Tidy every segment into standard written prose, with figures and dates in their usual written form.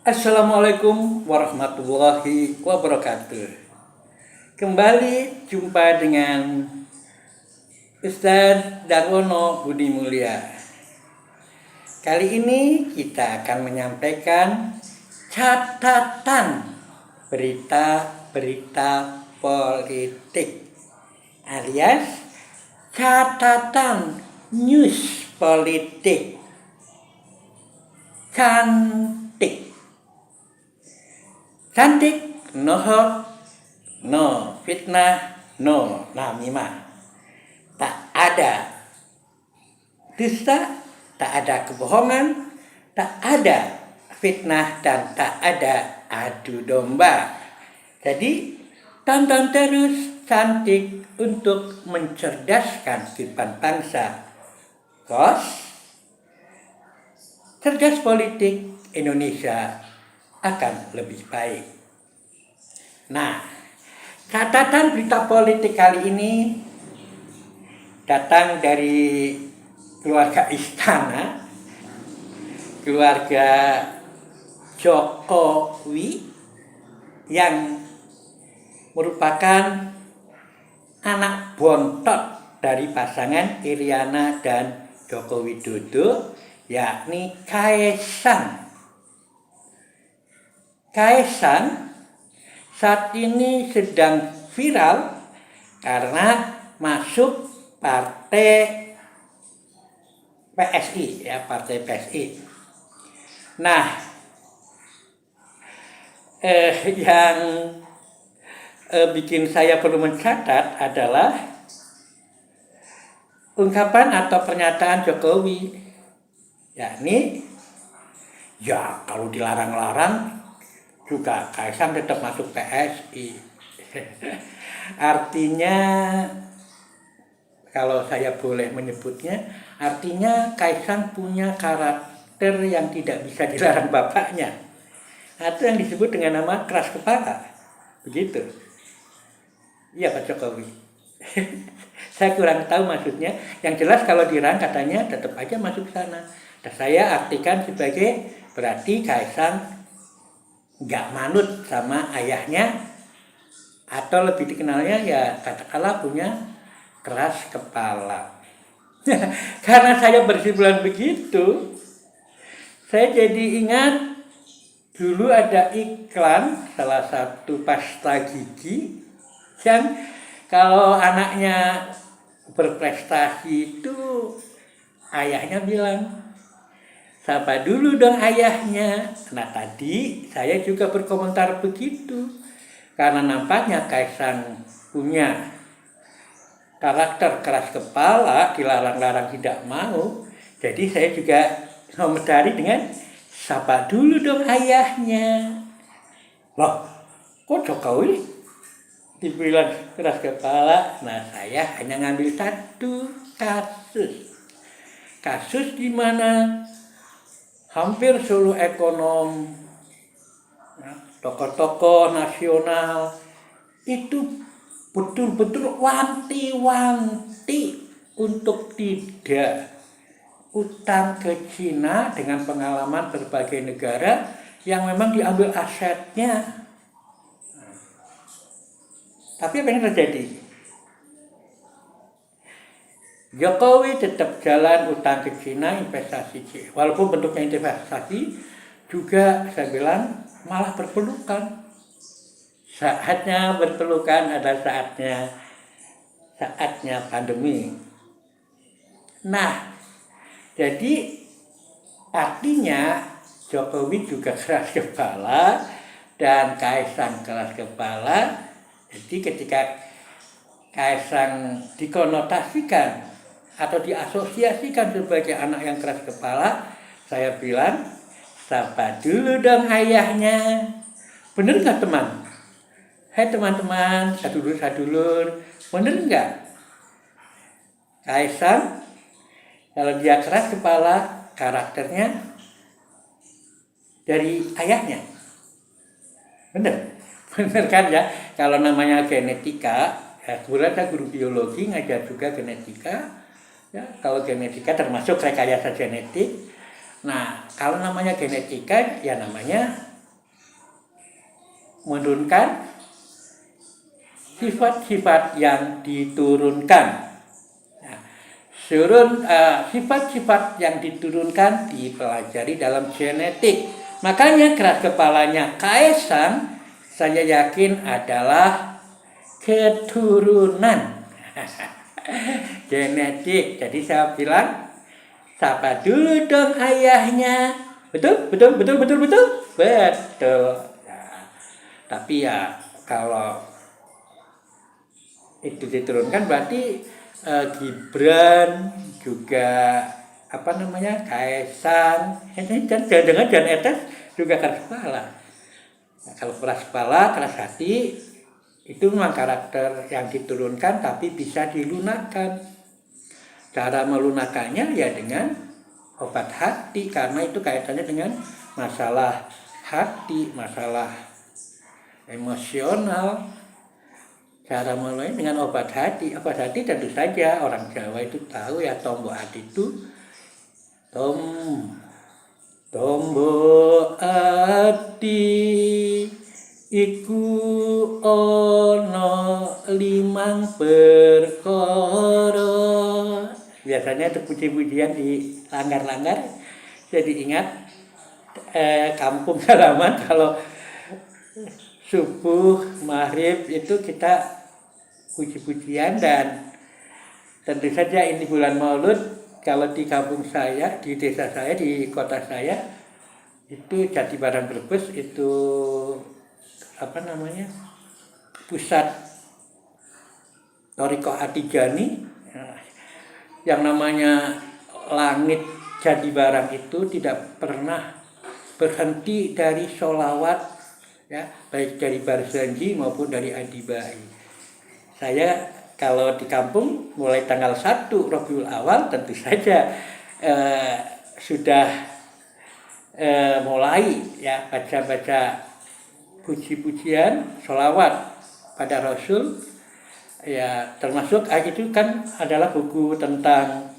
Assalamualaikum warahmatullahi wabarakatuh. Kembali jumpa dengan Ustadz Darwono Budi Mulia. Kali ini kita akan menyampaikan catatan berita-berita politik alias catatan news politik cantik. Cantik, no hoax, no fitnah, no namimah. Tak ada dusta, tak ada kebohongan, tak ada fitnah, dan tak ada adu domba. Jadi, tonton terus Cantik untuk mencerdaskan kehidupan bangsa. Kos, cerdas politik Indonesia akan lebih baik. Nah, catatan berita politik kali ini datang dari keluarga istana, keluarga Jokowi yang merupakan anak bontot dari pasangan Iriana dan Joko Widodo, yakni Kaesang. Kaesang saat ini sedang viral karena masuk partai PSI, partai PSI. Nah, yang bikin saya perlu mencatat adalah ungkapan atau pernyataan Jokowi, yakni kalau dilarang-larang juga Kaesang tetap masuk PSI. Artinya, kalau saya boleh menyebutnya, artinya Kaesang punya karakter yang tidak bisa dilarang bapaknya. Itu yang disebut dengan nama keras kepala. Begitu. Iya Pak Jokowi. Saya kurang tahu maksudnya. Yang jelas kalau dilarang katanya tetap aja masuk sana. Dan saya artikan sebagai berarti Kaesang nggak manut sama ayahnya, atau lebih dikenalnya ya katakanlah punya keras kepala. Karena saya berkesimpulan begitu, saya jadi ingat dulu ada iklan salah satu pasta gigi yang kalau anaknya berprestasi itu ayahnya bilang, "Sapa dulu dong ayahnya." Nah, tadi saya juga berkomentar begitu. Karena nampaknya Kaesang punya karakter keras kepala, dilarang-larang tidak mau. Jadi saya juga komentari dengan, "Sapa dulu dong ayahnya." Loh, kok Jokowi dibilang keras kepala? Nah, saya hanya ngambil satu kasus. Kasus di mana hampir seluruh ekonom, tokoh-tokoh nasional itu betul-betul wanti-wanti untuk tidak utang ke Cina dengan pengalaman berbagai negara yang memang diambil asetnya. Tapi apa yang terjadi? Jokowi tetap jalan utang ke Cina, investasi Cina. Walaupun bentuknya investasi, juga saya bilang malah berpelukan. Saatnya berpelukan adalah saatnya pandemi. Nah, jadi artinya Jokowi juga keras kepala dan Kaesang keras kepala. Jadi ketika Kaesang dikonotasikan atau diasosiasikan sebagai anak yang keras kepala, saya bilang, "Sapa dulu dong ayahnya." Bener nggak teman? Hai teman-teman, sadulur-sadulur, bener nggak? Kaesang, kalau dia keras kepala, karakternya dari ayahnya. Bener? Bener kan ya? Kalau namanya genetika, kebetulan saya guru biologi, ngajar juga genetika. Ya, kalau genetika termasuk rekayasa genetik. Nah, kalau namanya genetika, ya namanya menurunkan sifat-sifat yang diturunkan. Nah, sifat-sifat yang diturunkan dipelajari dalam genetik. Makanya keras kepalanya Kaisang saya yakin adalah keturunan genetik. Jadi saya bilang, sapa dulu dong ayahnya. Betul. Nah, tapi ya kalau itu diturunkan berarti Gibran juga Kaisang, jangan etes juga keras kepala. Nah, kalau keras kepala, keras hati itu memang karakter yang diturunkan tapi bisa dilunakkan. Cara melunakkannya ya dengan obat hati, karena itu kaitannya dengan masalah hati, masalah emosional. Cara mulai dengan obat hati. Obat hati tentu saja orang Jawa itu tahu ya, tombo hati itu tombo hati iku ono limang perkara. Biasanya itu puji-pujian di langgar-langgar. Jadi ingat kampung halaman kalau subuh, maghrib itu kita puji-pujian. Dan tentu saja ini bulan Maulud, kalau di kampung saya, di desa saya, di kota saya, itu Jati Barang Brebes itu pusat Thariqah At-Tijaniyah. Yang namanya langit Jati Barang itu tidak pernah berhenti dari sholawat, ya, baik dari Barzanji maupun dari Adibai. Saya kalau di kampung mulai tanggal 1 Rabiul Awal tentu saja sudah mulai ya baca-baca puji-pujian, sholawat pada Rasul. Ya, termasuk itu kan adalah buku tentang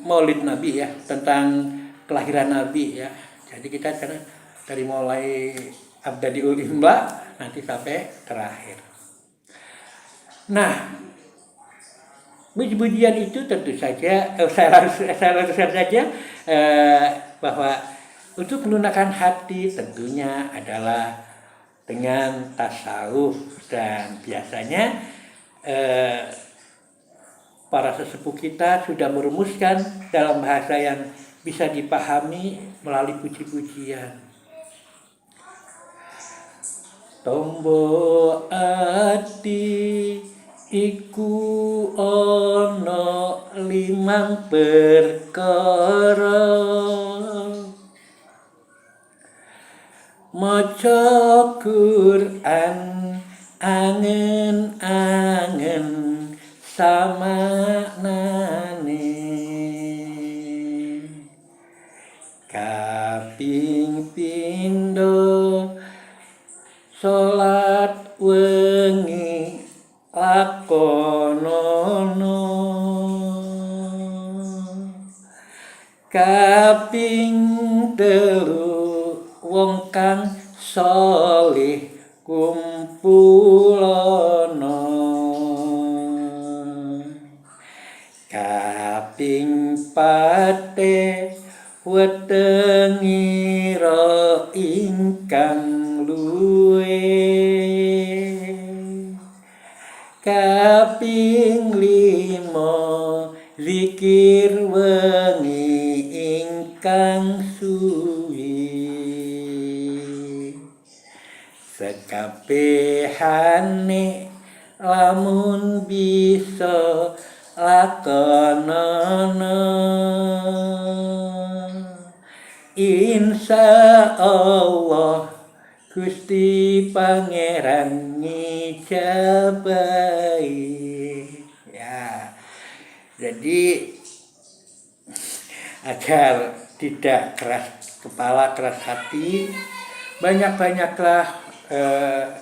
Maulid Nabi ya, tentang kelahiran Nabi ya. Jadi kita dari mulai Abdadiul Imla nanti sampai terakhir. Nah, puji-pujian itu tentu saja saya luruskan saja bahwa untuk melunakkan hati tentunya adalah dengan tasawuf. Dan biasanya para sesepuh kita sudah merumuskan dalam bahasa yang bisa dipahami melalui puji-pujian. Tombo ati iku ono limang perkara, maca Quran angen-angen samaknane, kaping pindho salat wengi lakonono, kaping telu wong kang sholih kumpulono, kaping pate wetengira ingkang luwe, kaping limo zikir wengi ingkang suwi, sekabehane lamun bisa lakonono, insya Allah Gusti Pangeran ngijabahi. Ya, jadi agar tidak keras kepala, keras hati, banyak-banyaklah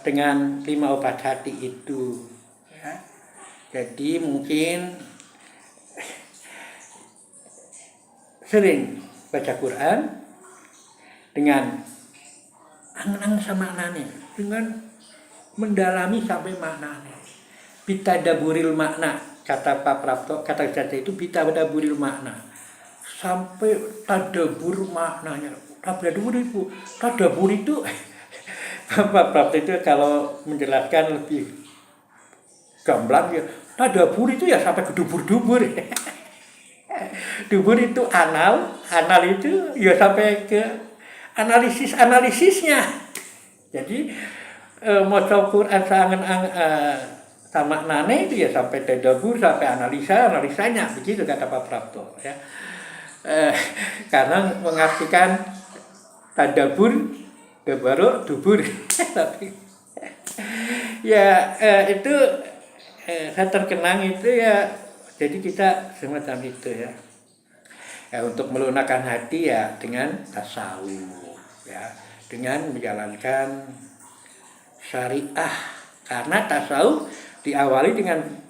dengan 5 obat hati itu. Ya. Jadi mungkin sering baca Quran dengan angen-angen sama maknanya dengan mendalami sampai maknanya. Bitadaburil makna, kata Pak Prapto, kata Jaja itu bitadaburil makna, sampai tadabur maknanya. Tadabur itu Pak Prapto itu kalau menjelaskan lebih gamblang ya, tadabur itu ya sampai ke dubur-dubur. Dubur itu anal itu ya sampai ke analisisnya. Jadi maca Quran sama maknanya itu ya sampai tadabur, sampai analisanya, begitu kata Pak Prapto ya. Karena mengartikan tadabur baru dubur. Tapi ya itu saya terkenang itu ya, jadi kita semacam itu ya. Untuk melunakkan hati ya dengan tasawuf ya, dengan menjalankan syariah, karena tasawuf diawali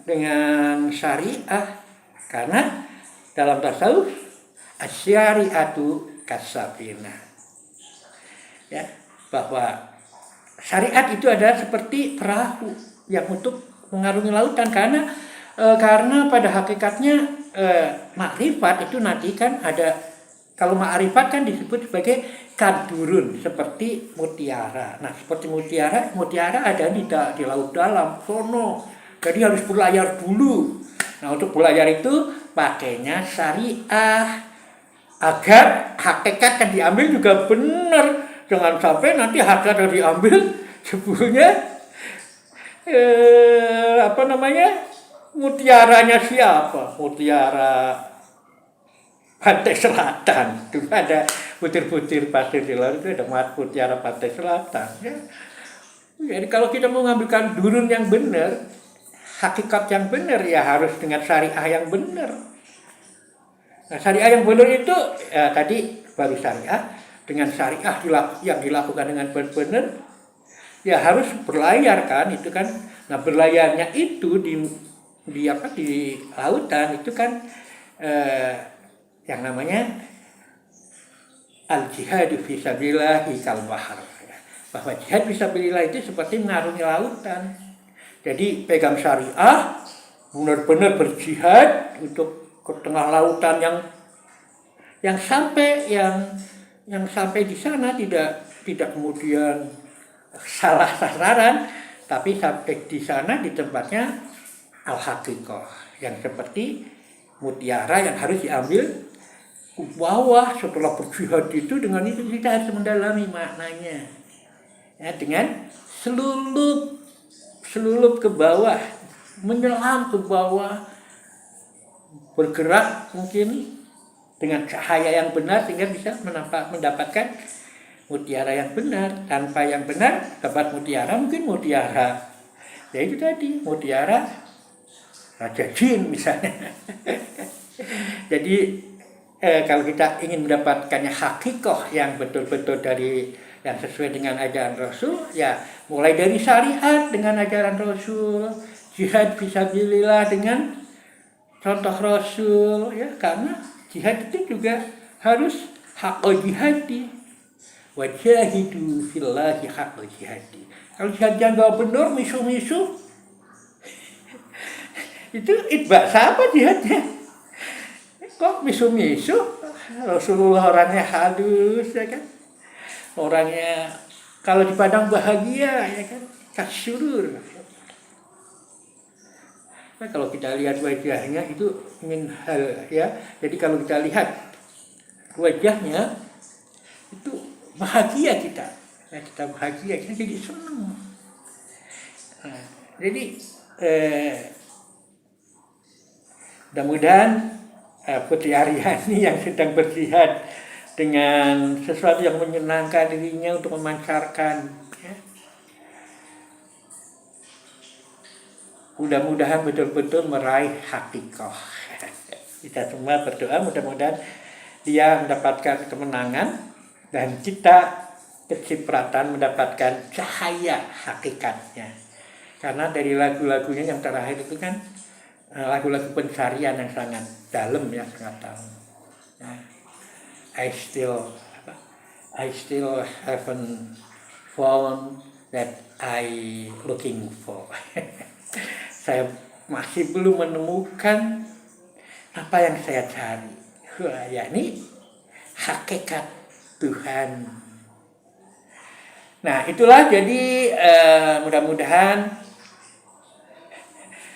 dengan syariah, karena dalam tasawuf asyariatu kasafina ya, bahwa syariat itu adalah seperti perahu yang untuk mengarungi lautan, karena pada hakikatnya makrifat itu nanti kan ada, kalau makrifat kan disebut sebagai kadurun, seperti mutiara. Nah, seperti mutiara ada di laut dalam sono, jadi harus berlayar dulu. Nah, untuk berlayar itu pakainya syariah agar hakikat yang diambil juga benar, jangan sampai nanti hakikat yang diambil sebetulnya mutiaranya siapa? Mutiara Pantai Selatan. Dulu ada butir-butir pasir di laut itu, ada mutiara Pantai Selatan ya. Jadi kalau kita mau mengambilkan durun yang benar, hakikat yang benar, ya harus dengan syariah yang benar. Nah, syariah yang benar itu ya, tadi baru syariah, dengan syariah yang dilakukan dengan benar, ya harus berlayar kan, itu kan. Nah, berlayarnya itu di lautan itu kan yang namanya al-jihadu fisabilillah kal bahar ya. Bahwa jihad fisabilillah itu seperti mengarungi lautan. Jadi pegang syariah, benar-benar berjihad untuk ke tengah lautan yang sampai di sana tidak kemudian salah sasaran, tapi sampai di sana di tempatnya al-haqiqah, yang seperti mutiara yang harus diambil ke bawah. Setelah berjihad itu, dengan itu kita harus mendalami maknanya ya, dengan seluruh ke bawah, menyelam ke bawah, bergerak mungkin dengan cahaya yang benar sehingga bisa mendapatkan mutiara yang benar. Tanpa yang benar dapat mutiara, mungkin mutiara ya itu tadi, mutiara Raja Jin misalnya. Jadi kalau kita ingin mendapatkannya hakikoh yang betul-betul dari yang sesuai dengan ajaran Rasul, ya mulai dari syariat dengan ajaran Rasul, jihad fisabilillah dengan contoh Rasul ya, karena jihad itu juga harus haqqa jihadi, wajahidu fillahi haqqa jihadi. Kalau jihadnya nggak benar, misu-misu, itu itba siapa jihadnya? Kok misu-misu? Rasulullah orangnya halus ya kan, orangnya kalau di padang bahagia ya kan, kasyurur. Nah, kalau kita lihat wajahnya itu ingin hal ya, jadi kalau kita lihat wajahnya itu bahagia kita ya, kita bahagia, kita jadi senang. Nah, jadi mudah-mudahan Putri Aryani yang sedang berjihad dengan sesuatu yang menyenangkan dirinya untuk memancarkan ya, mudah-mudahan betul-betul meraih hakikoh. Kita semua berdoa mudah-mudahan dia mendapatkan kemenangan dan kita kecipratan mendapatkan cahaya hakikatnya. Karena dari lagu-lagunya yang terakhir itu kan lagu-lagu pencarian yang sangat dalam ya, sangat dalam. Ya. I still haven't found that I looking for. Saya masih belum menemukan apa yang saya cari, yakni hakikat Tuhan. Nah, itulah jadi mudah-mudahan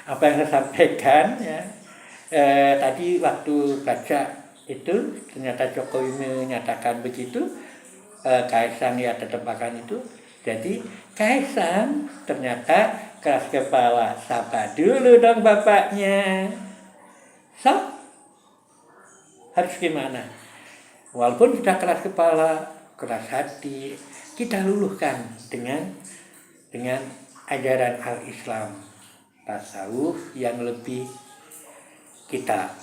apa yang saya sampaikan ya. Tadi waktu baca itu ternyata Jokowi menyatakan begitu, Kaisang ya tetap akan itu. Jadi Kaisang ternyata keras kepala, sapa dulu dong bapaknya. So, harus gimana? Walaupun kita keras kepala, keras hati, kita luluhkan dengan ajaran al-Islam, tasawuf yang lebih kita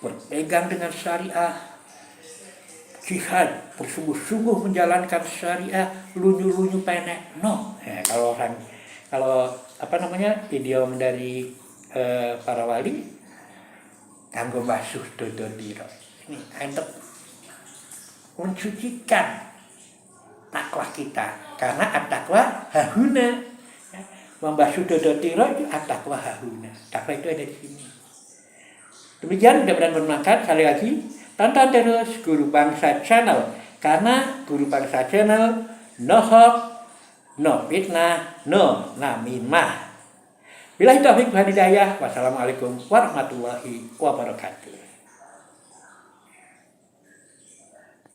berpegang dengan syariah, jihad, bersungguh-sungguh menjalankan syariah, lunyu-lunyu penek, no. Nah, kalau video dari para wali, kanggo basuh dodo diro. Ini untuk mensucikan takwa kita, karena at-taqwa hahuna. Membasuh dodo diro itu at-taqwa hahuna. Takwa itu ada di sini. Demikian, mudah-mudahan bermanfaat. Sekali lagi, tonton terus Guru Bangsa Channel, karena Guru Bangsa Channel no hoax, no fitnah, no namimah. Billahi taufiq wal hidayah. Wassalamualaikum warahmatullahi wabarakatuh.